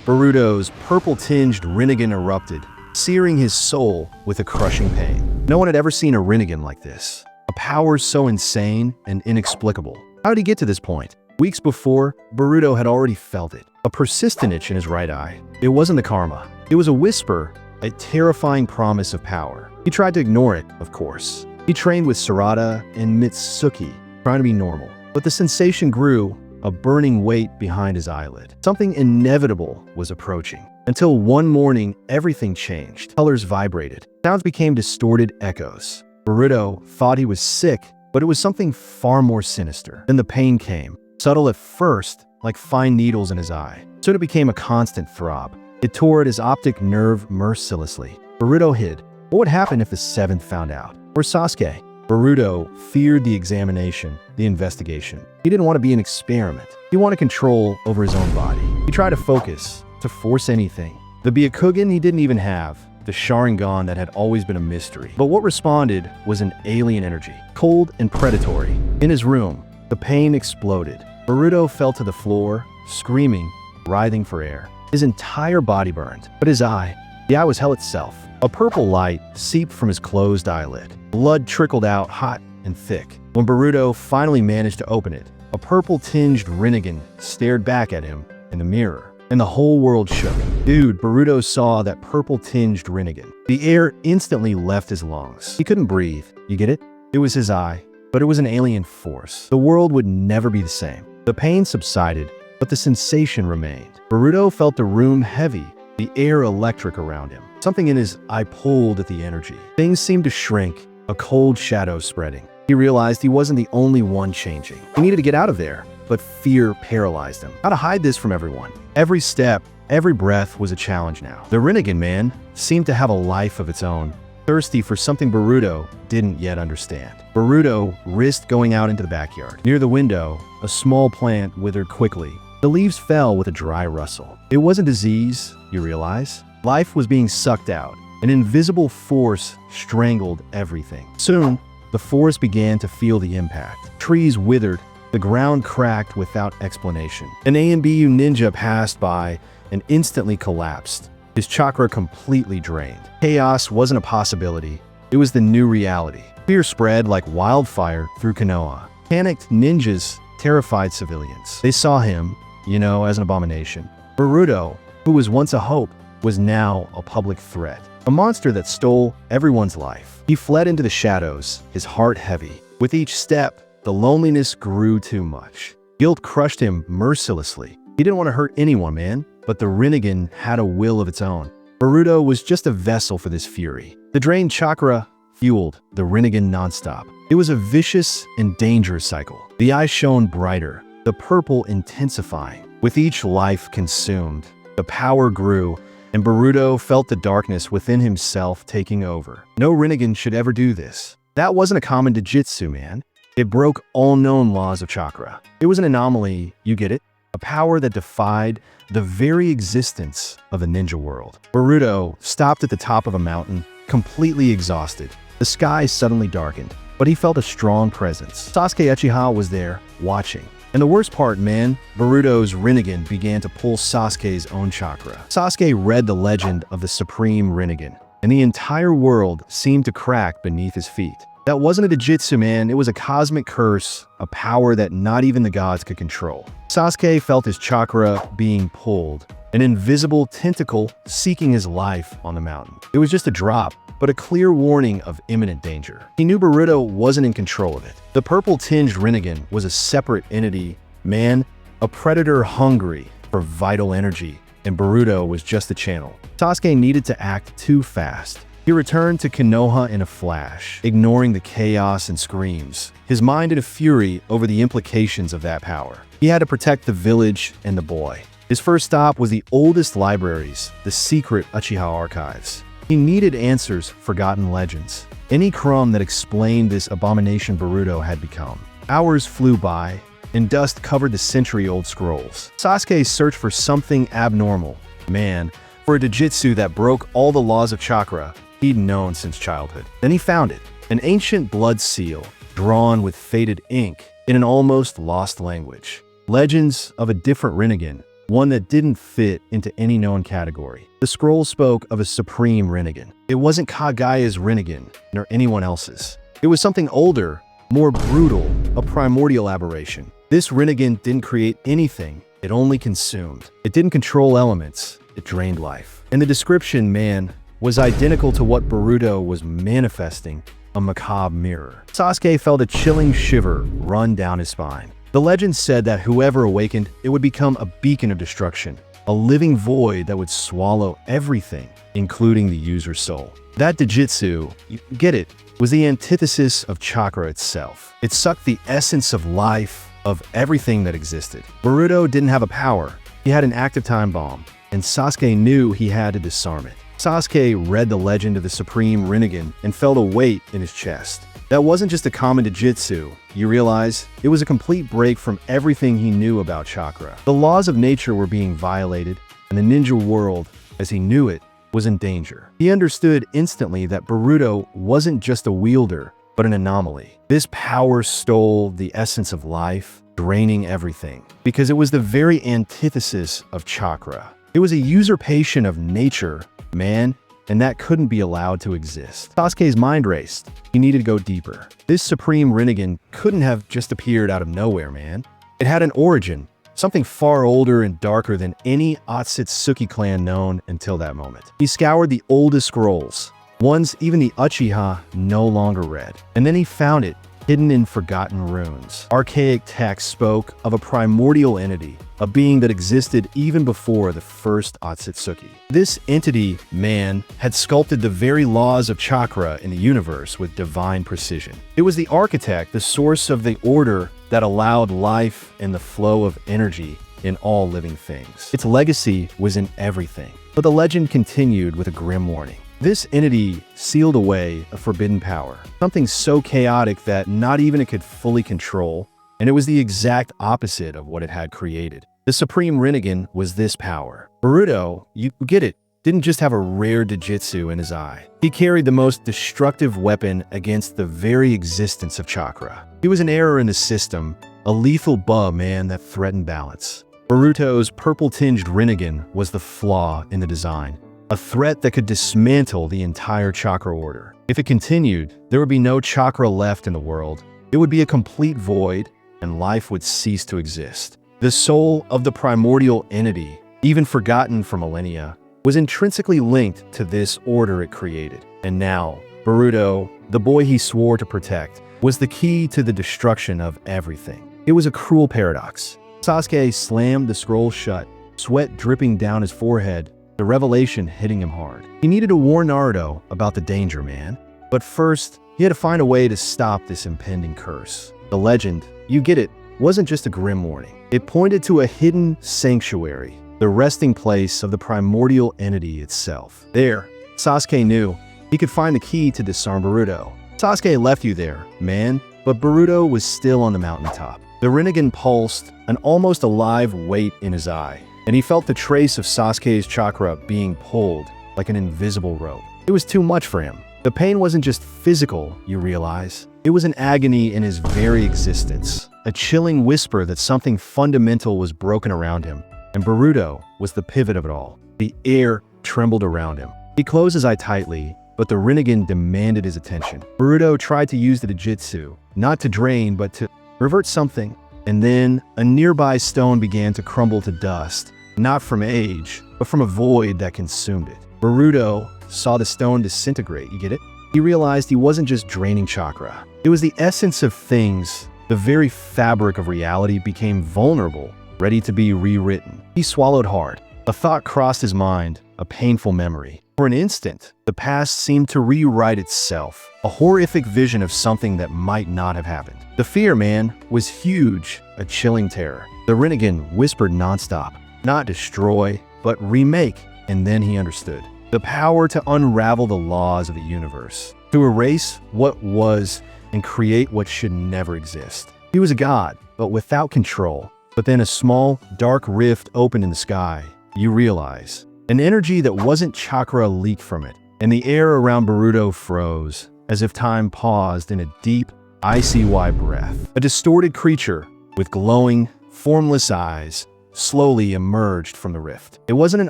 Boruto's purple-tinged Rinnegan erupted, searing his soul with a crushing pain. No one had ever seen a Rinnegan like this. A power so insane and inexplicable. How did he get to this point? Weeks before, Boruto had already felt it. A persistent itch in his right eye. It wasn't the karma. It was a whisper, a terrifying promise of power. He tried to ignore it, of course. He trained with Sarada and Mitsuki, trying to be normal. But the sensation grew, a burning weight behind his eyelid. Something inevitable was approaching. Until one morning, everything changed. Colors vibrated. Sounds became distorted echoes. Boruto thought he was sick, but it was something far more sinister. Then the pain came, subtle at first, like fine needles in his eye. Soon it became a constant throb. It tore at his optic nerve mercilessly. Boruto hid. What would happen if the seventh found out? Or Sasuke? Boruto feared the examination, the investigation. He didn't want to be an experiment. He wanted control over his own body. He tried to focus, to force anything. The Byakugan he didn't even have, the Sharingan that had always been a mystery. But what responded was an alien energy, cold and predatory. In his room, the pain exploded. Boruto fell to the floor, screaming, writhing for air. His entire body burned, but his eye, the eye was hell itself. A purple light seeped from his closed eyelid. Blood trickled out hot and thick. When Boruto finally managed to open it, a purple-tinged Rinnegan stared back at him in the mirror, and the whole world shook. Dude, Boruto saw that purple-tinged Rinnegan. The air instantly left his lungs. He couldn't breathe. You get it? It was his eye, but it was an alien force. The world would never be the same. The pain subsided, but the sensation remained. Boruto felt the room heavy, the air electric around him. Something in his eye pulled at the energy. Things seemed to shrink, a cold shadow spreading. He realized he wasn't the only one changing. He needed to get out of there, but fear paralyzed him. How to hide this from everyone? Every step, every breath was a challenge now. The Rinnegan man seemed to have a life of its own, thirsty for something Boruto didn't yet understand. Boruto risked going out into the backyard. Near the window, a small plant withered quickly. The leaves fell with a dry rustle. It wasn't disease, you realize. Life was being sucked out. An invisible force strangled everything. Soon, the forest began to feel the impact. Trees withered, the ground cracked without explanation. An ANBU ninja passed by and instantly collapsed, his chakra completely drained. Chaos wasn't a possibility, it was the new reality. Fear spread like wildfire through Konoha. Panicked ninjas terrified civilians. They saw him, as an abomination. Boruto, who was once a hope, was now a public threat. A monster that stole everyone's life. He fled into the shadows, his heart heavy. With each step, the loneliness grew too much. Guilt crushed him mercilessly. He didn't want to hurt anyone, man, but the Rinnegan had a will of its own. Boruto was just a vessel for this fury. The drained chakra fueled the Rinnegan nonstop. It was a vicious and dangerous cycle. The eyes shone brighter, the purple intensifying. With each life consumed, the power grew, and Boruto felt the darkness within himself taking over. No Rinnegan should ever do this. That wasn't a common Jujutsu, man. It broke all known laws of chakra. It was an anomaly, you get it? A power that defied the very existence of the ninja world. Boruto stopped at the top of a mountain, completely exhausted. The sky suddenly darkened, but he felt a strong presence. Sasuke Uchiha was there, watching. And the worst part, man, Boruto's Rinnegan began to pull Sasuke's own chakra. Sasuke read the legend of the Supreme Rinnegan, and the entire world seemed to crack beneath his feet. That wasn't a Jujutsu, man, it was a cosmic curse, a power that not even the gods could control. Sasuke felt his chakra being pulled, an invisible tentacle seeking his life on the mountain. It was just a drop, but a clear warning of imminent danger. He knew Boruto wasn't in control of it. The purple-tinged Rinnegan was a separate entity, man, a predator hungry for vital energy, and Boruto was just a channel. Sasuke needed to act too fast. He returned to Konoha in a flash, ignoring the chaos and screams, his mind in a fury over the implications of that power. He had to protect the village and the boy. His first stop was the oldest libraries, the secret Uchiha archives. He needed answers, forgotten legends. Any crumb that explained this abomination Boruto had become. Hours flew by, and dust covered the century-old scrolls. Sasuke searched for something abnormal. Man, for a Jujutsu that broke all the laws of chakra he'd known since childhood. Then he found it, an ancient blood seal, drawn with faded ink in an almost lost language. Legends of a different Rinnegan, one that didn't fit into any known category. The scroll spoke of a supreme Rinnegan. It wasn't Kagaya's Rinnegan, nor anyone else's. It was something older, more brutal, a primordial aberration. This Rinnegan didn't create anything, it only consumed. It didn't control elements, it drained life. And the description, man, was identical to what Boruto was manifesting, a macabre mirror. Sasuke felt a chilling shiver run down his spine. The legend said that whoever awakened, it would become a beacon of destruction, a living void that would swallow everything, including the user's soul. That Dijitsu, you get it, was the antithesis of chakra itself. It sucked the essence of life, of everything that existed. Boruto didn't have a power, he had an active time bomb, and Sasuke knew he had to disarm it. Sasuke read the legend of the Supreme Rinnegan and felt a weight in his chest. That wasn't just a common Dijitsu, you realize? It was a complete break from everything he knew about chakra. The laws of nature were being violated, and the ninja world, as he knew it, was in danger. He understood instantly that Boruto wasn't just a wielder, but an anomaly. This power stole the essence of life, draining everything, because it was the very antithesis of chakra. It was a usurpation of nature, man, and that couldn't be allowed to exist. Sasuke's mind raced. He needed to go deeper. This Supreme Rinnegan couldn't have just appeared out of nowhere, man. It had an origin, something far older and darker than any Ōtsutsuki clan known until that moment. He scoured the oldest scrolls, ones even the Uchiha no longer read, and then he found it hidden in forgotten runes. Archaic texts spoke of a primordial entity, a being that existed even before the first Ōtsutsuki. This entity, man, had sculpted the very laws of chakra in the universe with divine precision. It was the architect, the source of the order that allowed life and the flow of energy in all living things. Its legacy was in everything. But the legend continued with a grim warning. This entity sealed away a forbidden power, something so chaotic that not even it could fully control, and it was the exact opposite of what it had created. The Supreme Rinnegan was this power. Boruto, you get it, didn't just have a rare Dijitsu in his eye. He carried the most destructive weapon against the very existence of chakra. He was an error in the system, a lethal bug, man, that threatened balance. Boruto's purple-tinged Rinnegan was the flaw in the design, a threat that could dismantle the entire chakra order. If it continued, there would be no chakra left in the world. It would be a complete void, and life would cease to exist. The soul of the primordial entity, even forgotten for millennia, was intrinsically linked to this order it created. And now, Boruto, the boy he swore to protect, was the key to the destruction of everything. It was a cruel paradox. Sasuke slammed the scroll shut, sweat dripping down his forehead, the revelation hitting him hard. He needed to warn Naruto about the danger, man. But first, he had to find a way to stop this impending curse. The legend, you get it, wasn't just a grim warning. It pointed to a hidden sanctuary, the resting place of the primordial entity itself. There, Sasuke knew he could find the key to disarm Boruto. Sasuke left you there, man, but Boruto was still on the mountaintop. The Rinnegan pulsed, an almost alive weight in his eye, and he felt the trace of Sasuke's chakra being pulled like an invisible rope. It was too much for him. The pain wasn't just physical, you realize. It was an agony in his very existence, a chilling whisper that something fundamental was broken around him, and Boruto was the pivot of it all. The air trembled around him. He closed his eye tightly, but the Rinnegan demanded his attention. Boruto tried to use the Dijitsu, not to drain, but to revert something, and then a nearby stone began to crumble to dust, not from age, but from a void that consumed it. Boruto saw the stone disintegrate, you get it? He realized he wasn't just draining chakra. It was the essence of things. The very fabric of reality became vulnerable, ready to be rewritten. He swallowed hard. A thought crossed his mind, a painful memory. For an instant, the past seemed to rewrite itself, a horrific vision of something that might not have happened. The fear, man, was huge, a chilling terror. The Rinnegan whispered nonstop, not destroy, but remake, and then he understood. The power to unravel the laws of the universe, to erase what was and create what should never exist. He was a god, but without control. But then a small, dark rift opened in the sky. You realize. An energy that wasn't chakra leaked from it, and the air around Boruto froze, as if time paused in a deep, icy breath. A distorted creature with glowing, formless eyes slowly emerged from the rift. It wasn't an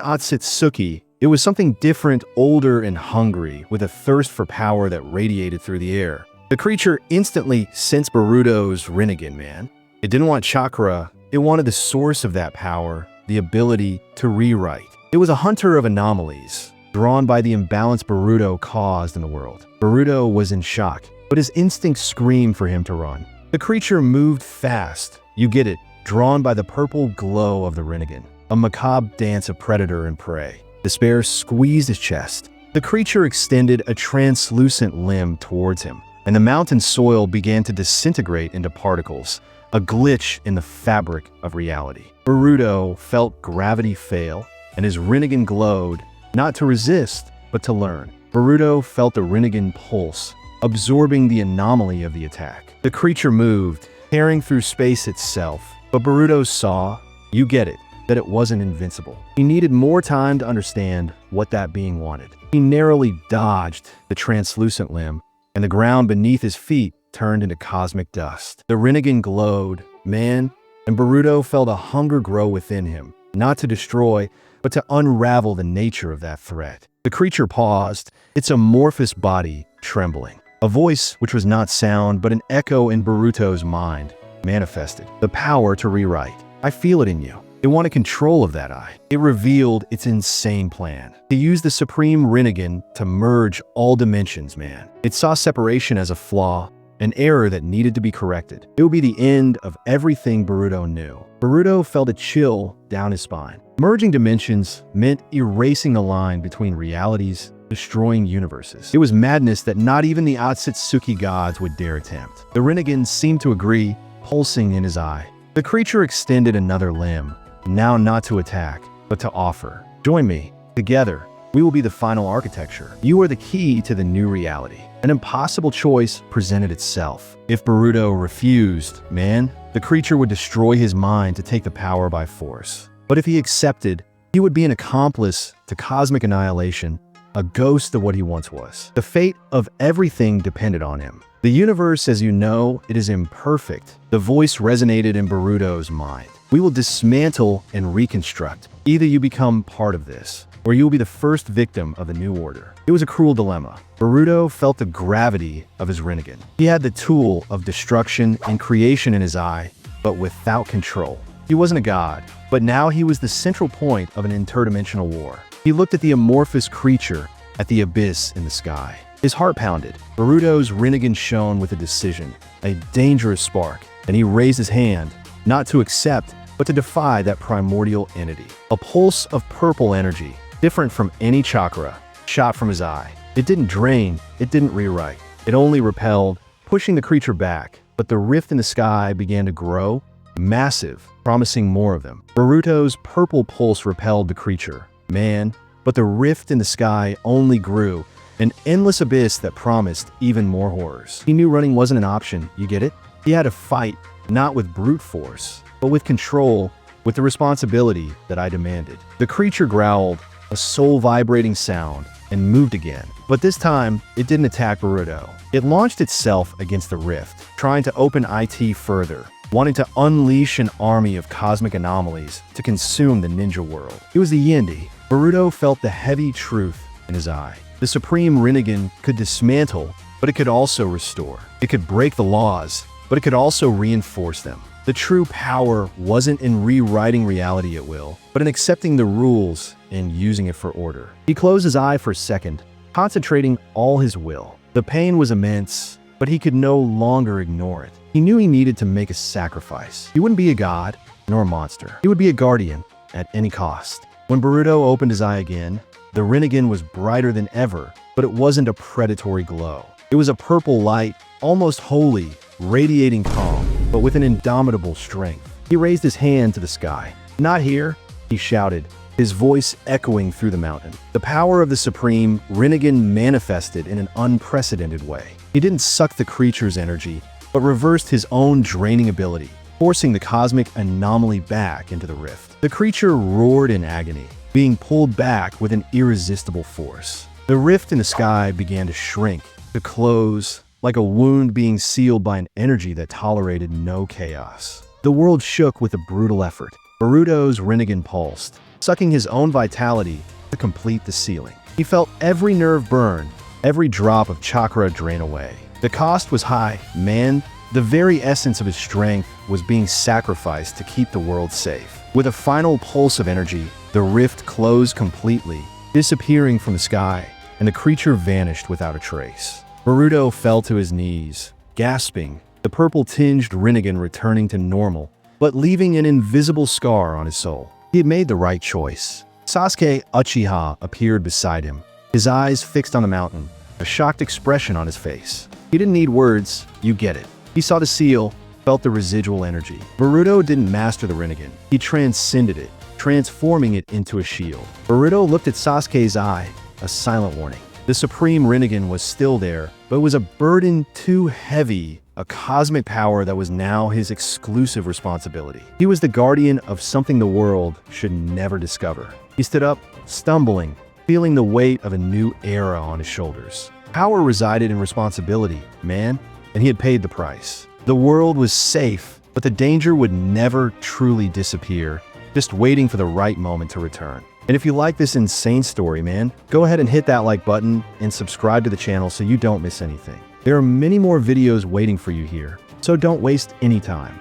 Ōtsutsuki, it was something different, older and hungry, with a thirst for power that radiated through the air. The creature instantly sensed Boruto's Rinnegan, man. It didn't want chakra, it wanted the source of that power, the ability to rewrite. It was a hunter of anomalies, drawn by the imbalance Boruto caused in the world. Boruto was in shock, but his instincts screamed for him to run. The creature moved fast, you get it, drawn by the purple glow of the Rinnegan, a macabre dance of predator and prey. Despair squeezed his chest. The creature extended a translucent limb towards him, and the mountain soil began to disintegrate into particles, a glitch in the fabric of reality. Boruto felt gravity fail, and his Rinnegan glowed, not to resist, but to learn. Boruto felt the Rinnegan pulse, absorbing the anomaly of the attack. The creature moved, tearing through space itself, but Boruto saw, you get it, that it wasn't invincible. He needed more time to understand what that being wanted. He narrowly dodged the translucent limb, and the ground beneath his feet turned into cosmic dust. The Rinnegan glowed, man, and Boruto felt a hunger grow within him, not to destroy, but to unravel the nature of that threat. The creature paused, its amorphous body trembling. A voice, which was not sound, but an echo in Boruto's mind, manifested. The power to rewrite. I feel it in you. It wanted control of that eye. It revealed its insane plan. To use the Supreme Rinnegan to merge all dimensions, man. It saw separation as a flaw, an error that needed to be corrected. It would be the end of everything Boruto knew. Boruto felt a chill down his spine. Merging dimensions meant erasing the line between realities, destroying universes. It was madness that not even the Ōtsutsuki gods would dare attempt. The Rinnegan seemed to agree, pulsing in his eye. The creature extended another limb, now not to attack, but to offer. Join me. Together, we will be the final architecture. You are the key to the new reality. An impossible choice presented itself. If Boruto refused, man, the creature would destroy his mind to take the power by force. But if he accepted, he would be an accomplice to cosmic annihilation, a ghost of what he once was. The fate of everything depended on him. The universe, as you know, it is imperfect. The voice resonated in Boruto's mind. We will dismantle and reconstruct. Either you become part of this, or you will be the first victim of the new order. It was a cruel dilemma. Boruto felt the gravity of his Rinnegan. He had the tool of destruction and creation in his eye, but without control. He wasn't a god, but now he was the central point of an interdimensional war. He looked at the amorphous creature, at the abyss in the sky. His heart pounded. Boruto's Rinnegan shone with a decision, a dangerous spark, and he raised his hand, not to accept, but to defy that primordial entity. A pulse of purple energy, different from any chakra, shot from his eye. It didn't drain, it didn't rewrite. It only repelled, pushing the creature back. But the rift in the sky began to grow, massive, promising more of them. Boruto's purple pulse repelled the creature, man, but the rift in the sky only grew, an endless abyss that promised even more horrors. He knew running wasn't an option, you get it? He had to fight, not with brute force, but with control, with the responsibility that I demanded. The creature growled, a soul-vibrating sound, and moved again. But this time, it didn't attack Boruto. It launched itself against the rift, trying to open IT further, wanting to unleash an army of cosmic anomalies to consume the ninja world. It was the Yindi. Boruto felt the heavy truth in his eye. The Supreme Rinnegan could dismantle, but it could also restore. It could break the laws, but it could also reinforce them. The true power wasn't in rewriting reality at will, but in accepting the rules and using it for order. He closed his eye for a second, concentrating all his will. The pain was immense, but he could no longer ignore it. He knew he needed to make a sacrifice. He wouldn't be a god, nor a monster. He would be a guardian at any cost. When Boruto opened his eye again, the Rinnegan was brighter than ever, but it wasn't a predatory glow. It was a purple light, almost holy, radiating calm, but with an indomitable strength. He raised his hand to the sky. "Not here," he shouted, his voice echoing through the mountain. The power of the Supreme Rinnegan manifested in an unprecedented way. He didn't suck the creature's energy, but reversed his own draining ability, forcing the cosmic anomaly back into the rift. The creature roared in agony, being pulled back with an irresistible force. The rift in the sky began to shrink, to close, like a wound being sealed by an energy that tolerated no chaos. The world shook with a brutal effort. Boruto's Rinnegan pulsed, sucking his own vitality to complete the ceiling. He felt every nerve burn, every drop of chakra drain away. The cost was high, man. The very essence of his strength was being sacrificed to keep the world safe. With a final pulse of energy, the rift closed completely, disappearing from the sky, and the creature vanished without a trace. Boruto fell to his knees, gasping, the purple-tinged Rinnegan returning to normal, but leaving an invisible scar on his soul. He had made the right choice. Sasuke Uchiha appeared beside him, his eyes fixed on the mountain, a shocked expression on his face. He didn't need words, you get it. He saw the seal, felt the residual energy. Boruto didn't master the Rinnegan. He transcended it, transforming it into a shield. Boruto looked at Sasuke's eye, a silent warning. The supreme Rinnegan was still there, but it was a burden too heavy, a cosmic power that was now his exclusive responsibility. He was the guardian of something the world should never discover. He stood up, stumbling, feeling the weight of a new era on his shoulders. Power resided in responsibility, man, and he had paid the price. The world was safe, but the danger would never truly disappear, just waiting for the right moment to return. And if you like this insane story, man, go ahead and hit that like button and subscribe to the channel so you don't miss anything. There are many more videos waiting for you here, so don't waste any time.